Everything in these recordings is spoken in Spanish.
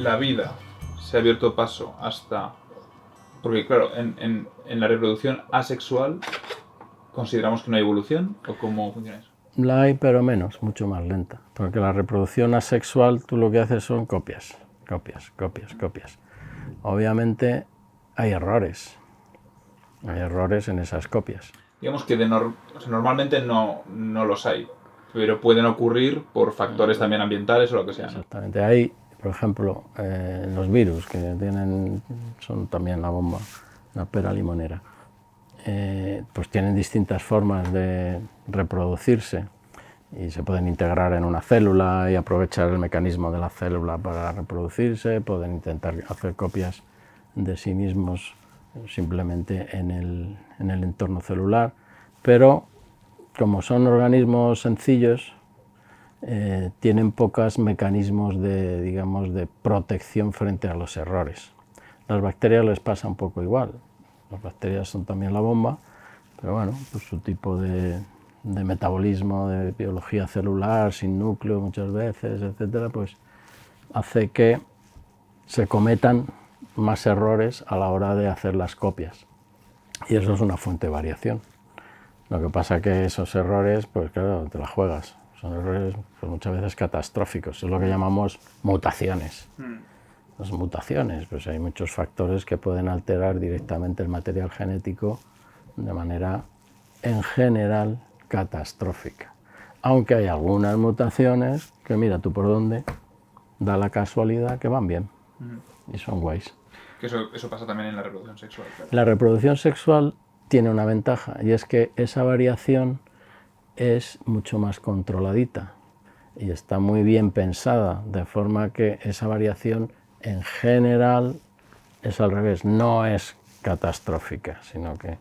la vida se ha abierto paso hasta... Porque claro, en la reproducción asexual, ¿consideramos que no hay evolución? ¿O cómo funciona eso? La hay, pero menos, mucho más lenta. Porque la reproducción asexual, tú lo que haces son copias. Obviamente hay errores. Hay errores en esas copias. Digamos que o sea, normalmente no los hay, pero pueden ocurrir por factores también ambientales o lo que sea, ¿no? Exactamente. Hay, por ejemplo, los virus, que son también la bomba, la pera limonera. Pues tienen distintas formas de reproducirse y se pueden integrar en una célula y aprovechar el mecanismo de la célula para reproducirse, pueden intentar hacer copias de sí mismos simplemente en el entorno celular, pero como son organismos sencillos, tienen pocos mecanismos de protección frente a los errores. Las bacterias les pasa un poco igual. Las bacterias son también la bomba, pero bueno, pues su tipo de metabolismo, de biología celular, sin núcleo muchas veces, etcétera, pues hace que se cometan más errores a la hora de hacer las copias. Y eso es una fuente de variación. Lo que pasa que esos errores, pues claro, te la juegas. Son errores pues, muchas veces catastróficos. Es lo que llamamos mutaciones. Las mutaciones, pues hay muchos factores que pueden alterar directamente el material genético de manera, en general, catastrófica. Aunque hay algunas mutaciones que, mira tú por dónde, da la casualidad que van bien y son guays. Que eso pasa también en la reproducción sexual, claro. La reproducción sexual tiene una ventaja y es que esa variación es mucho más controladita y está muy bien pensada, de forma que esa variación en general es al revés, no es catastrófica, sino que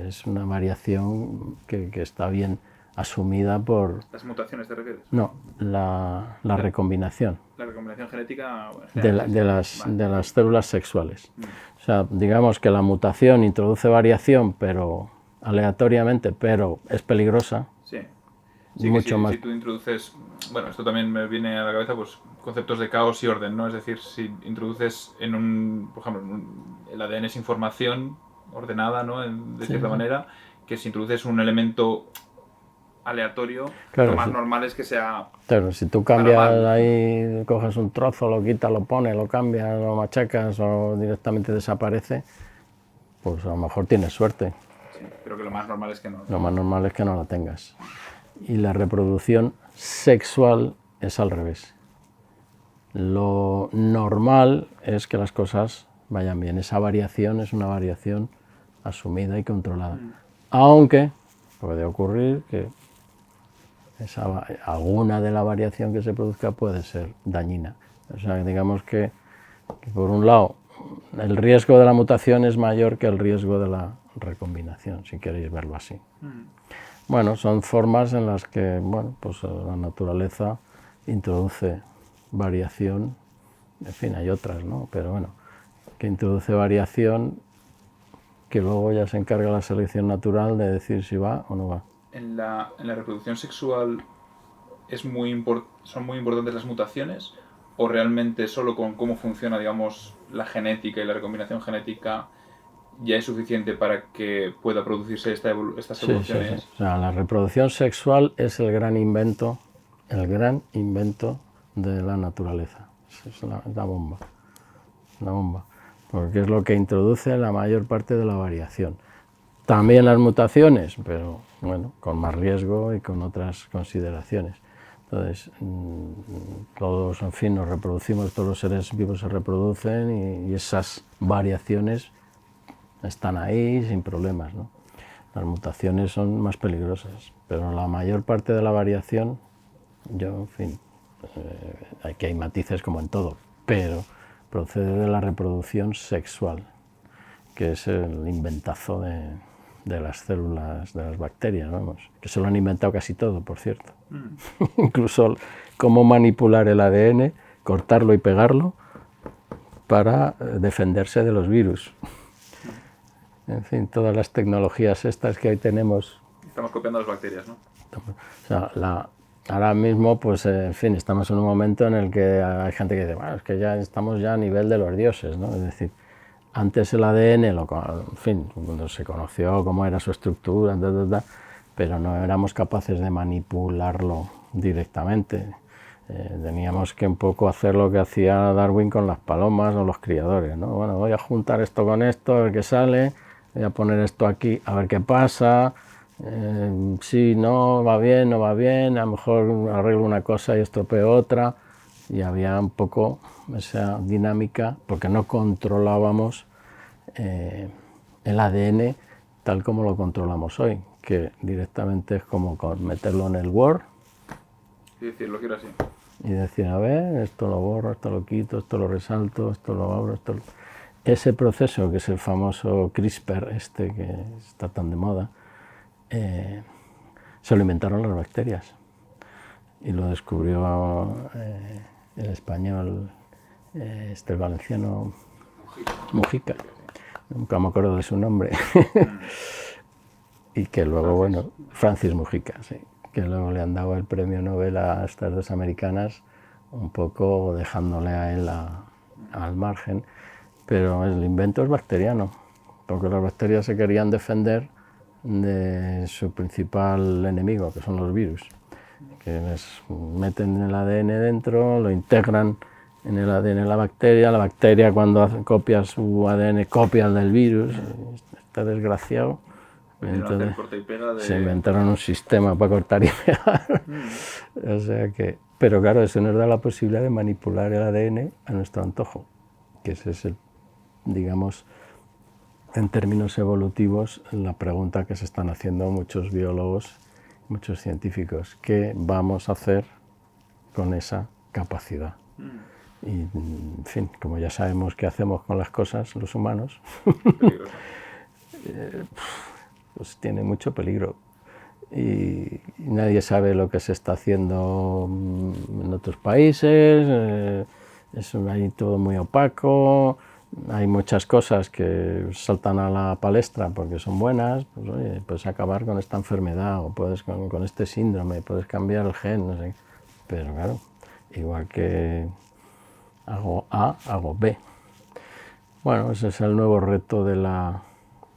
es una variación que está bien asumida por... ¿Las mutaciones te refieres? No, la recombinación. La recombinación genética De las células sexuales. O sea, digamos que la mutación introduce variación, pero aleatoriamente, pero es peligrosa. Sí. Sí, mucho más. Si tú introduces, bueno, esto también me viene a la cabeza, pues conceptos de caos y orden, ¿no? Es decir, si introduces por ejemplo, el ADN es información ordenada, ¿no? De cierta manera, que si introduces un elemento aleatorio, claro, lo más normal es que sea... Claro, si tú cambias ahí, coges un trozo, lo quitas, lo pones, lo cambias, lo machacas o directamente desaparece, pues a lo mejor tienes suerte. Sí, pero que lo más normal es que no. Lo más normal es que no la tengas. Y la reproducción sexual es al revés. Lo normal es que las cosas vayan bien. Esa variación es una variación asumida y controlada. Aunque puede ocurrir que alguna de la variación que se produzca puede ser dañina. O sea, digamos que por un lado el riesgo de la mutación es mayor que el riesgo de la recombinación, si queréis verlo así. Bueno, son formas en las que, bueno, pues la naturaleza introduce variación, en fin, hay otras, ¿no? Pero bueno, que introduce variación que luego ya se encarga la selección natural de decir si va o no va. En la reproducción sexual son muy importantes las mutaciones, o realmente solo con cómo funciona, digamos, la genética y la recombinación genética ya es suficiente para que pueda producirse estas evoluciones? Sí. O sea, la reproducción sexual es el gran invento de la naturaleza. Es la bomba. La bomba. Porque es lo que introduce la mayor parte de la variación. También las mutaciones, pero bueno, con más riesgo y con otras consideraciones. Entonces, todos, en fin, nos reproducimos, todos los seres vivos se reproducen y esas variaciones están ahí sin problemas, ¿no? Las mutaciones son más peligrosas, pero la mayor parte de la variación, en fin, aquí hay matices como en todo, pero procede de la reproducción sexual, que es el inventazo de las células, de las bacterias, vamos, que se lo han inventado casi todo, por cierto. Incluso cómo manipular el ADN, cortarlo y pegarlo para defenderse de los virus. En fin, todas las tecnologías estas que hoy tenemos... Estamos copiando las bacterias, ¿no? O sea, Ahora mismo, pues, en fin, estamos en un momento en el que hay gente que dice, bueno, es que ya estamos ya a nivel de los dioses, ¿no? Es decir, antes el ADN, en fin, cuando se conoció cómo era su estructura, pero no éramos capaces de manipularlo directamente. Teníamos que un poco hacer lo que hacía Darwin con las palomas o los criadores, ¿no? Bueno, voy a juntar esto con esto, a ver qué sale, voy a poner esto aquí, a ver qué pasa, si no va bien, no va bien, a lo mejor arreglo una cosa y estropeo otra, y había un poco esa dinámica, porque no controlábamos el ADN tal como lo controlamos hoy, que directamente es como meterlo en el Word y decir, lo quiero así. Y decir, a ver, esto lo borro, esto lo quito, esto lo resalto, esto lo abro, Ese proceso, que es el famoso CRISPR, que está tan de moda, se lo inventaron las bacterias. Y lo descubrió el español, el valenciano Mujica. Nunca me acuerdo de su nombre. Y que luego, bueno, Francis Mujica, sí, que luego le han dado el premio Nobel a estas dos americanas, un poco dejándole a él al margen, pero el invento es bacteriano, porque las bacterias se querían defender de su principal enemigo, que son los virus, que les meten el ADN dentro, lo integran en el ADN de la bacteria cuando copia su ADN copia el del virus, está desgraciado. Entonces, se inventaron un sistema para cortar y pegar. O sea que, pero claro, eso nos da la posibilidad de manipular el ADN a nuestro antojo, que ese es digamos, en términos evolutivos, la pregunta que se están haciendo muchos biólogos, muchos científicos: ¿qué vamos a hacer con esa capacidad? Y, en fin, como ya sabemos qué hacemos con las cosas, los humanos, pues tiene mucho peligro. Y nadie sabe lo que se está haciendo en otros países, es ahí todo muy opaco, hay muchas cosas que saltan a la palestra porque son buenas, pues oye, puedes acabar con esta enfermedad o puedes con este síndrome, puedes cambiar el gen, no sé, pero claro, igual que hago A, hago B. Bueno, ese es el nuevo reto de la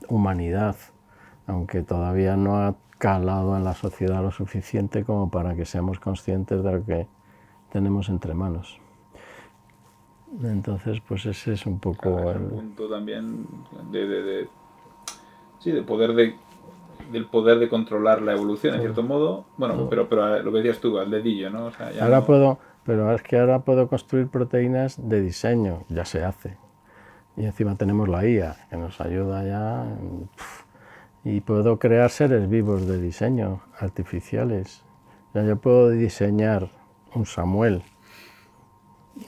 humanidad, aunque todavía no ha calado en la sociedad lo suficiente como para que seamos conscientes de lo que tenemos entre manos. Entonces, pues ese es un poco claro, es un punto también sí, del poder de controlar la evolución, en cierto modo. Bueno, pero lo que decías tú, al dedillo, ¿no? O sea, ya ahora no... pero es que ahora puedo construir proteínas de diseño, ya se hace. Y encima tenemos la IA, que nos ayuda ya. Y puedo crear seres vivos de diseño, artificiales. Ya yo puedo diseñar un Samuel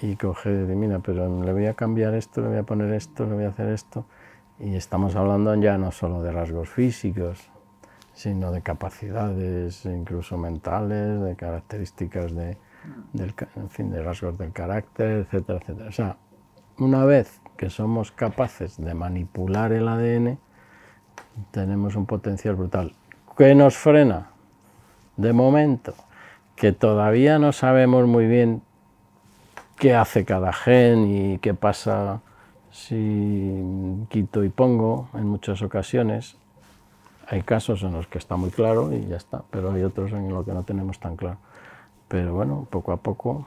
y coger, mira, pero le voy a cambiar esto, le voy a poner esto, le voy a hacer esto. Y estamos hablando ya no solo de rasgos físicos, sino de capacidades incluso mentales, de características en fin, de rasgos del carácter, etcétera, etcétera. O sea, una vez que somos capaces de manipular el ADN, tenemos un potencial brutal. ¿Qué nos frena? De momento, que todavía no sabemos muy bien qué hace cada gen y qué pasa si quito y pongo en muchas ocasiones. Hay casos en los que está muy claro y ya está, pero hay otros en los que no tenemos tan claro. Pero bueno, poco a poco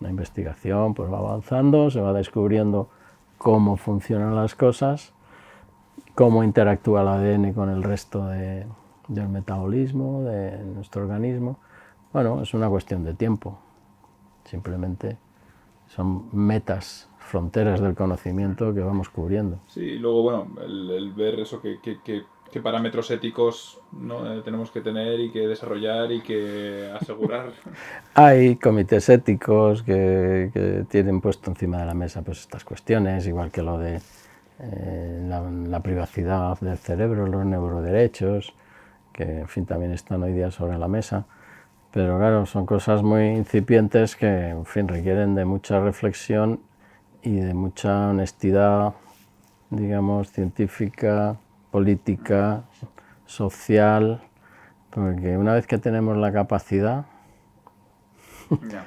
la investigación pues va avanzando, se va descubriendo cómo funcionan las cosas, cómo interactúa el ADN con el resto del metabolismo de nuestro organismo. Bueno, es una cuestión de tiempo, simplemente son metas, fronteras del conocimiento que vamos cubriendo. Sí, y luego, bueno, el ver eso, qué parámetros éticos, ¿no? Tenemos que tener y que desarrollar y que asegurar. Hay comités éticos que tienen puesto encima de la mesa pues estas cuestiones, igual que lo de la privacidad del cerebro, los neuroderechos, que en fin también están hoy día sobre la mesa. Pero claro, son cosas muy incipientes que, en fin, requieren de mucha reflexión y de mucha honestidad, digamos, científica, política, social, porque una vez que tenemos la capacidad, Ya.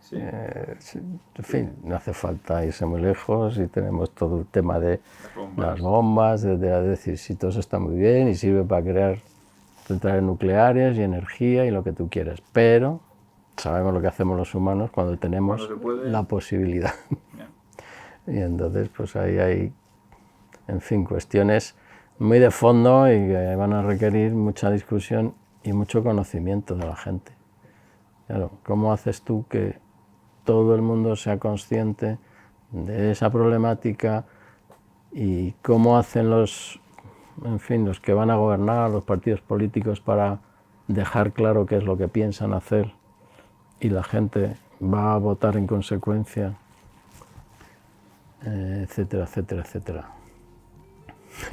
Sí. En fin, no hace falta irse muy lejos y tenemos todo el tema de Las bombas. las bombas, de decir, si todo eso está muy bien y sirve para crear centrales nucleares y energía y lo que tú quieras, pero sabemos lo que hacemos los humanos cuando tenemos Cuando se puede. la posibilidad. Ya. Y entonces, pues ahí hay, en fin, cuestiones muy de fondo y que van a requerir mucha discusión y mucho conocimiento de la gente. Claro, ¿cómo haces tú que todo el mundo sea consciente de esa problemática y cómo hacen los que van a gobernar, los partidos políticos, para dejar claro qué es lo que piensan hacer y la gente va a votar en consecuencia, etcétera, etcétera, etcétera?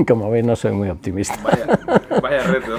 Como veis, no soy muy optimista. Vaya reto.